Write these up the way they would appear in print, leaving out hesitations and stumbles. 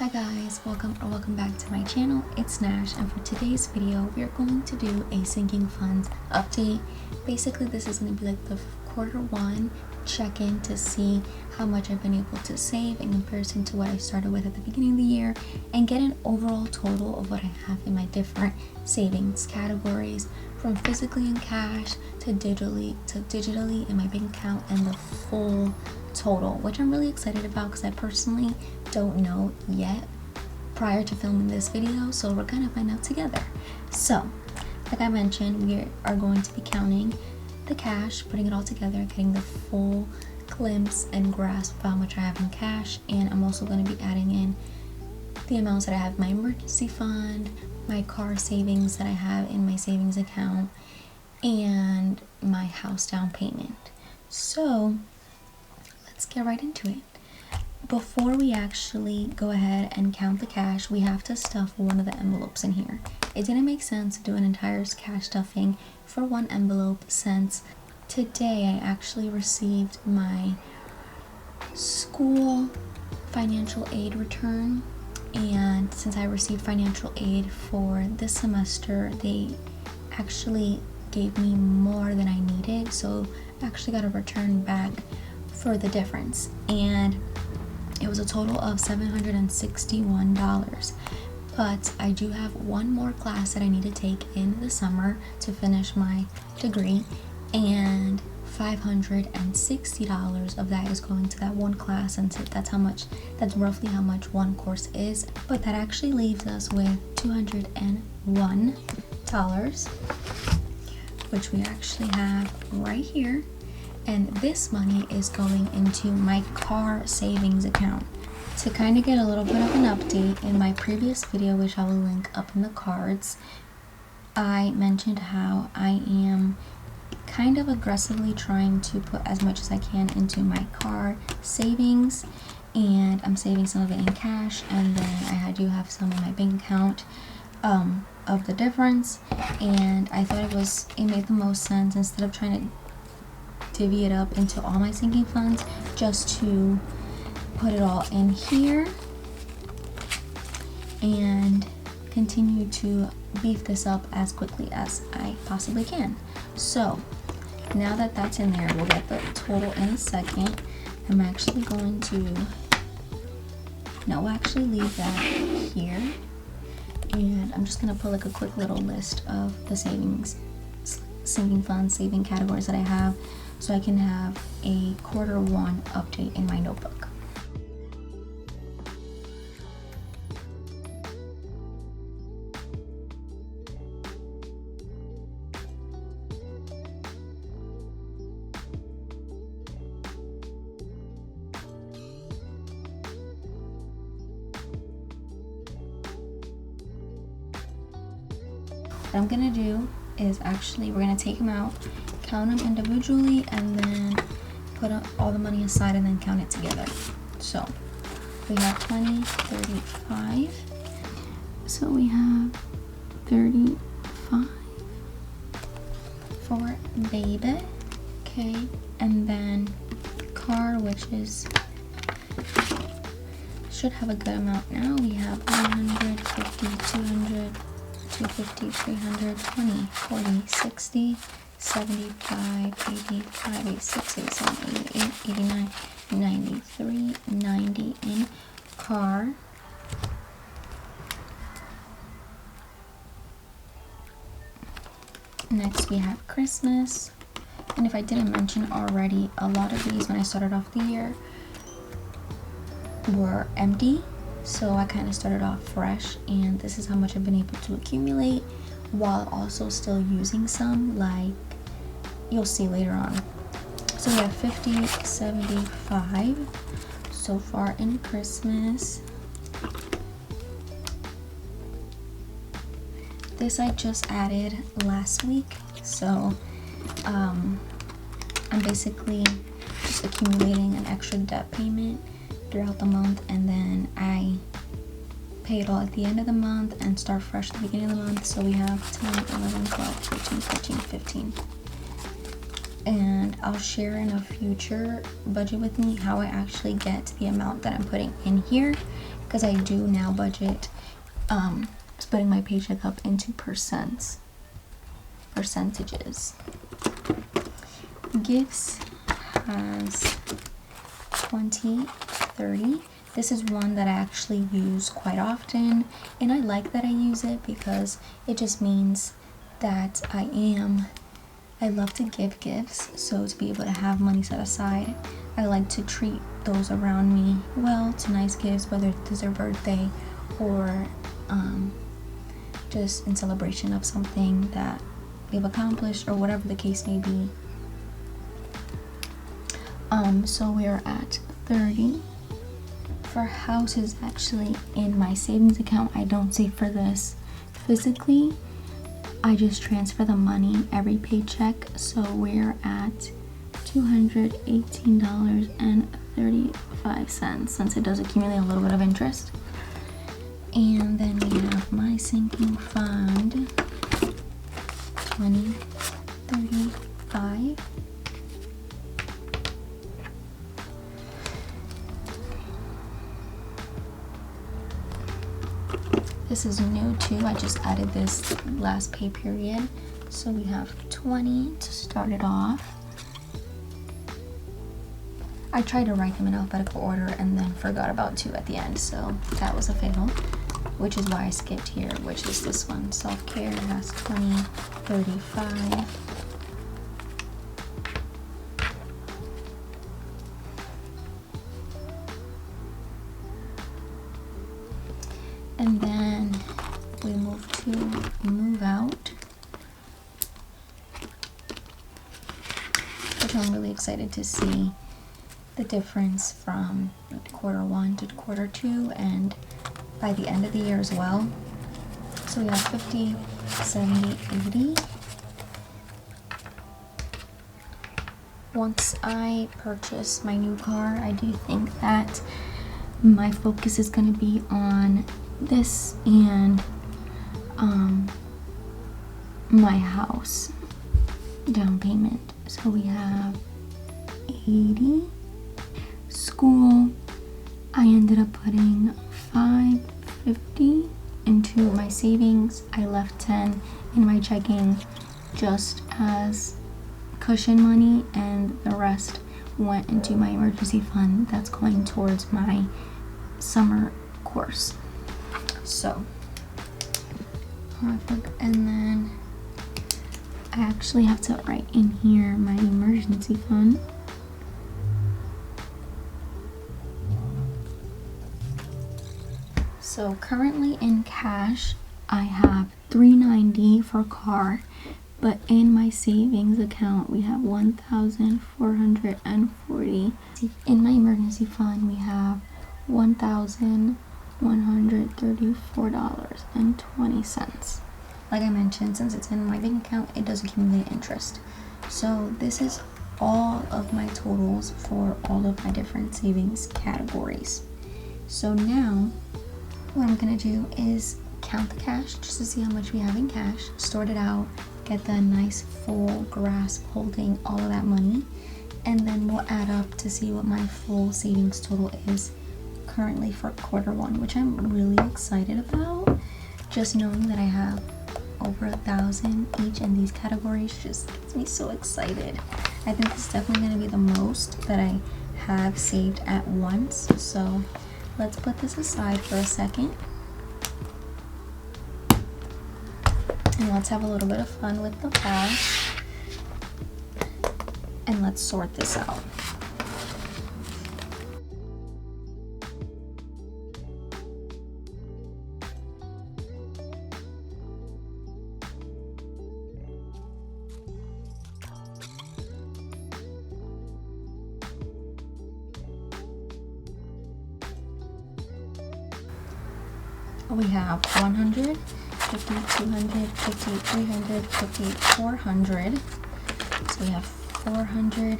Hi guys, welcome back to my channel. It's Nash, and for today's video we are going to do a sinking funds update. Basically this is going to be like the Q1 check-in to see how much I've been able to save in comparison to what I started with at the beginning of the year, and get an overall total of what I have in my different savings categories, from physically in cash to digitally in my bank account, and the full total, which I'm really excited about because I personally don't know yet prior to filming this video, so we're gonna find out together. So like I mentioned, we are going to be counting the cash, putting it all together, getting the full glimpse and grasp of how much I have in cash, and I'm also going to be adding in the amounts that I have in my emergency fund, my car savings that I have in my savings account, and my house down payment. So let's get right into it. Before we actually go ahead and count the cash, we have to stuff one of the envelopes in here. It didn't make sense to do an entire cash stuffing for one envelope, since today I actually received my school financial aid return, and since I received financial aid for this semester, they actually gave me more than I needed, so I actually got a return back for the difference, and it was a total of $761. But I do have one more class that I need to take in the summer to finish my degree, and $560 of that is going to that one class, and so that's roughly how much one course is. But that actually leaves us with $201, which we actually have right here. And this money is going into my car savings account. To kind of get a little bit of an update, in my previous video, which I will link up in the cards, I mentioned how I am kind of aggressively trying to put as much as I can into my car savings, and I'm saving some of it in cash, and then I do have some in my bank account of the difference. And I thought it made the most sense, instead of trying to divvy it up into all my sinking funds, just to put it all in here and continue to beef this up as quickly as I possibly can. So now that that's in there, we'll get the total in a second. I'm actually going to leave that here, and I'm just going to put like a quick little list of the sinking funds, saving categories that I have, so I can have a Q1 update in my notebook. What I'm gonna do is we're gonna take them out, count them individually, and then put all the money aside and then count it together. So we have 20, 35. So we have 35 for baby, okay, and then car, which should have a good amount now. We have 100, 50, 200, 250, 300, 20, 40, 60, 75, 85, 86, 87, 88, 89, 93, 90 in car. Next we have Christmas. And if I didn't mention already, a lot of these when I started off the year were empty. So I kind of started off fresh, and this is how much I've been able to accumulate, while also still using some, like you'll see later on. So we have 50, 75 so far in Christmas. This I just added last week, so I'm basically just accumulating an extra debt payment throughout the month, and then I pay it all at the end of the month and start fresh at the beginning of the month. So we have 10, 11, 12, 13, 14, 15. And I'll share in a future budget with me how I actually get to the amount that I'm putting in here, because I do now budget splitting my paycheck up into percentages. Gifts has 20, 30. This is one that I actually use quite often, and I like that I use it because it just means that I love to give gifts, so to be able to have money set aside, I like to treat those around me well to nice gifts, whether it's their birthday or just in celebration of something that they've accomplished or whatever the case may be. So we are at 30. For house is actually in my savings account. I don't save for this physically. I just transfer the money every paycheck. So we're at $218.35 since it does accumulate a little bit of interest. And then we have my sinking fund, 20, 35. This is new too. I just added this last pay period. So we have 20 to start it off. I tried to write them in alphabetical order and then forgot about 2 at the end, so that was a fail, which is why I skipped here, which is this one. Self-care has 20, 35. And then we move to move out, which I'm really excited to see the difference from quarter 1 to quarter 2 and by the end of the year as well. So we have 50, 70, 80. Once I purchase my new car, I do think that my focus is going to be on this and my house down payment. So we have 80. School, I ended up putting $550 into my savings. I left 10 in my checking just as cushion money, and the rest went into my emergency fund that's going towards my summer course. So, and then I actually have to write in here my emergency fund. So currently in cash, I have $390 for car, but in my savings account, we have $1,440. In my emergency fund, we have $1,134.20. Like I mentioned, since it's in my bank account, it does accumulate interest. So this is all of my totals for all of my different savings categories. So now what I'm gonna do is count the cash just to see how much we have in cash, sort it out, get the nice full grasp holding all of that money, and then we'll add up to see what my full savings total is currently for quarter 1, which I'm really excited about. Just knowing that I have over 1,000 each in these categories just gets me so excited. I think this is definitely going to be the most that I have saved at once. So let's put this aside for a second and let's have a little bit of fun with the cash and let's sort this out. We have 100, 50, 200, 50, 300, 50, 400. So we have 400,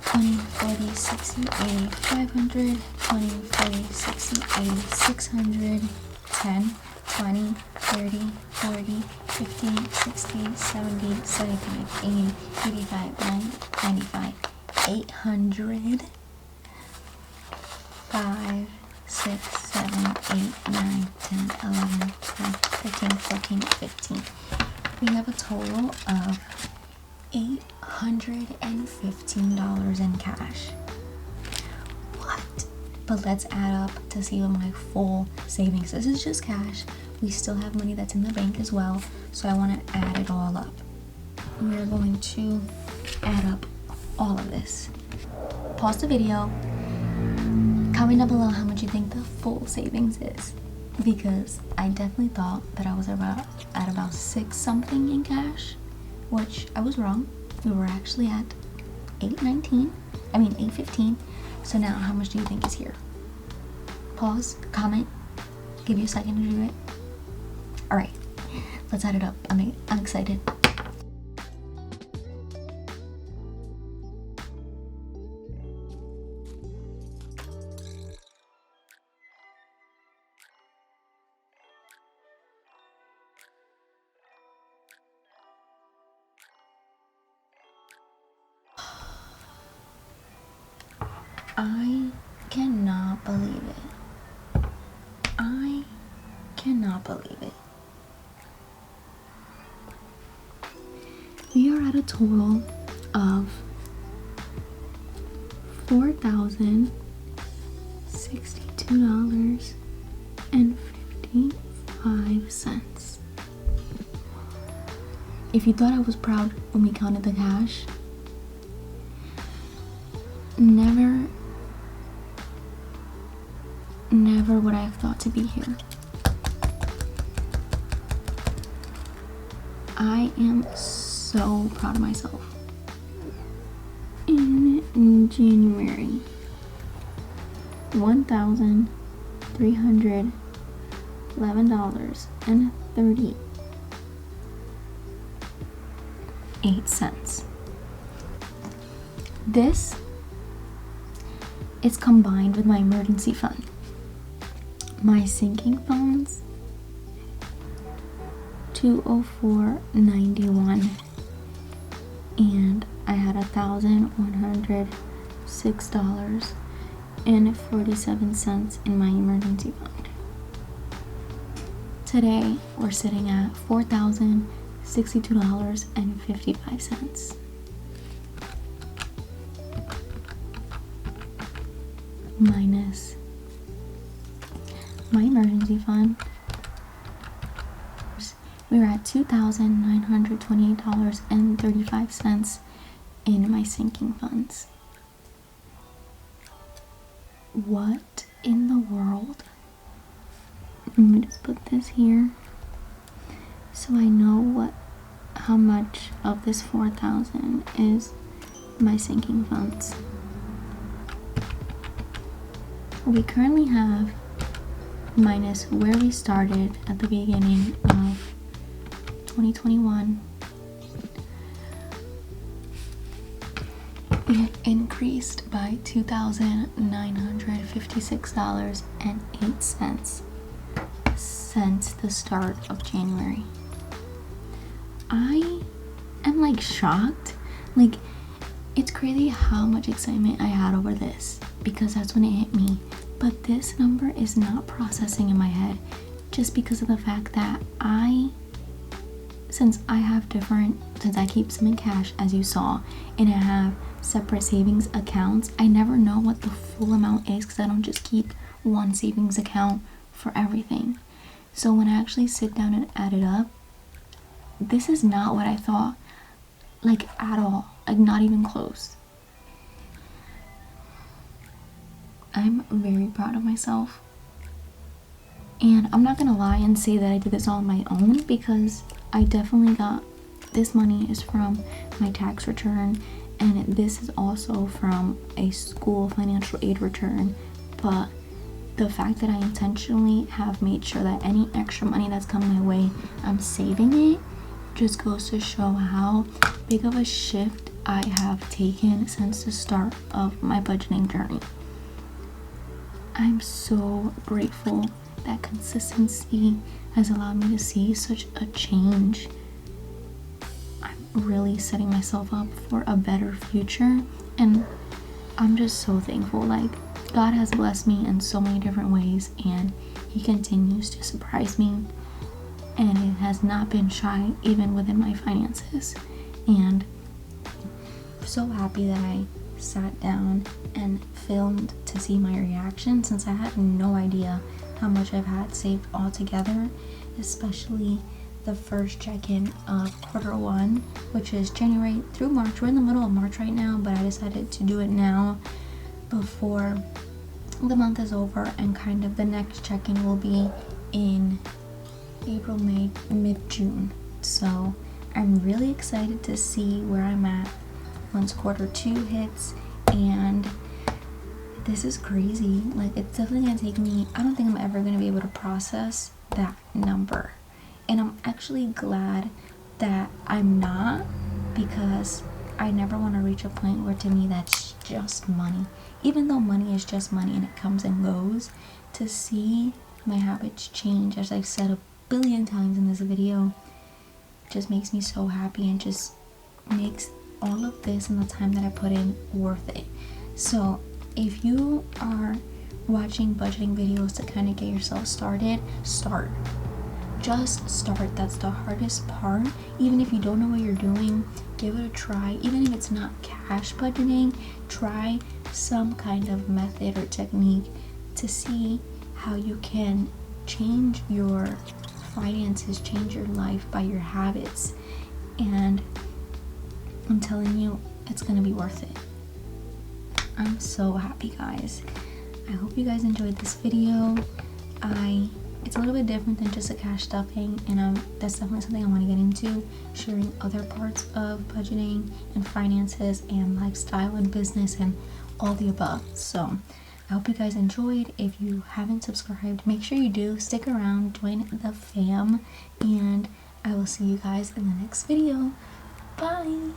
20, 40, 60, 80, 500, 20, 40, 60, 80, 600, 10, 20, 30, 40, 50, 60, 70, 75, 80, 85, 90, 95, 800, 5, 6, 7, 8, 9, 10, 11, 12, 13, 14, 15. We have a total of $815 in cash. What? But let's add up to see what my full savings. This is just cash. We still have money that's in the bank as well, so I want to add it all up. We're going to add up all of this. Pause the video. Comment down below how much you think the full savings is, because I definitely thought that I was at about 6 something in cash, which I was wrong. We were actually at 815. So now how much do you think is here? Pause, comment, give you a second to do it. All right, let's add it up. I'm excited. I cannot believe it. I cannot believe it. We are at a total of $4,062.55. If you thought I was proud when we counted the cash, never would I have thought to be here. I am so proud of myself. In January, $1,311.38. This is combined with my emergency fund. My sinking funds, $204.91, and I had $1,106.47 in my emergency fund. Today we're sitting at $4,062.55. Minus my emergency fund, we were at $2,928.35 in my sinking funds. What in the world? Let me just put this here so I know how much of this 4,000 is my sinking funds. We currently have, minus where we started at the beginning of 2021, we have increased by $2,956.08 since the start of January. I am like shocked. Like, it's crazy how much excitement I had over this, because that's when it hit me. But this number is not processing in my head, just because of the fact that since I keep some in cash, as you saw, and I have separate savings accounts, I never know what the full amount is, because I don't just keep one savings account for everything. So when I actually sit down and add it up, this is not what I thought, like, at all, like, not even close. I'm very proud of myself, and I'm not gonna lie and say that I did this all on my own, because I definitely got this money is from my tax return, and this is also from a school financial aid return. But the fact that I intentionally have made sure that any extra money that's come my way, I'm saving it, just goes to show how big of a shift I have taken since the start of my budgeting journey. I'm so grateful that consistency has allowed me to see such a change. I'm really setting myself up for a better future, and I'm just so thankful. Like, God has blessed me in so many different ways, and he continues to surprise me, and it has not been shy even within my finances. And I'm so happy that I sat down and filmed to see my reaction, since I had no idea how much I've had saved altogether, especially the first check-in of Q1, which is January through March. We're in the middle of March right now, but I decided to do it now before the month is over, and kind of the next check-in will be in April, May, mid-June. So I'm really excited to see where I'm at once Q2 hits, and this is crazy. Like, it's definitely gonna take me, I don't think I'm ever gonna be able to process that number. And I'm actually glad that I'm not, because I never want to reach a point where to me that's just money. Even though money is just money and it comes and goes, to see my habits change, as I've said a billion times in this video, just makes me so happy and just makes all of this and the time that I put in worth it. So if you are watching budgeting videos to kind of get yourself started, just start. That's the hardest part. Even if you don't know what you're doing, give it a try. Even if it's not cash budgeting, try some kind of method or technique to see how you can change your finances, change your life by your habits. And I'm telling you, it's gonna be worth it. I'm so happy, guys. I hope you guys enjoyed this video. It's a little bit different than just a cash stuffing, and that's definitely something I want to get into, sharing other parts of budgeting and finances and lifestyle and business and all the above. So I hope you guys enjoyed. If you haven't subscribed, make sure you do. Stick around, join the fam, and I will see you guys in the next video. Bye.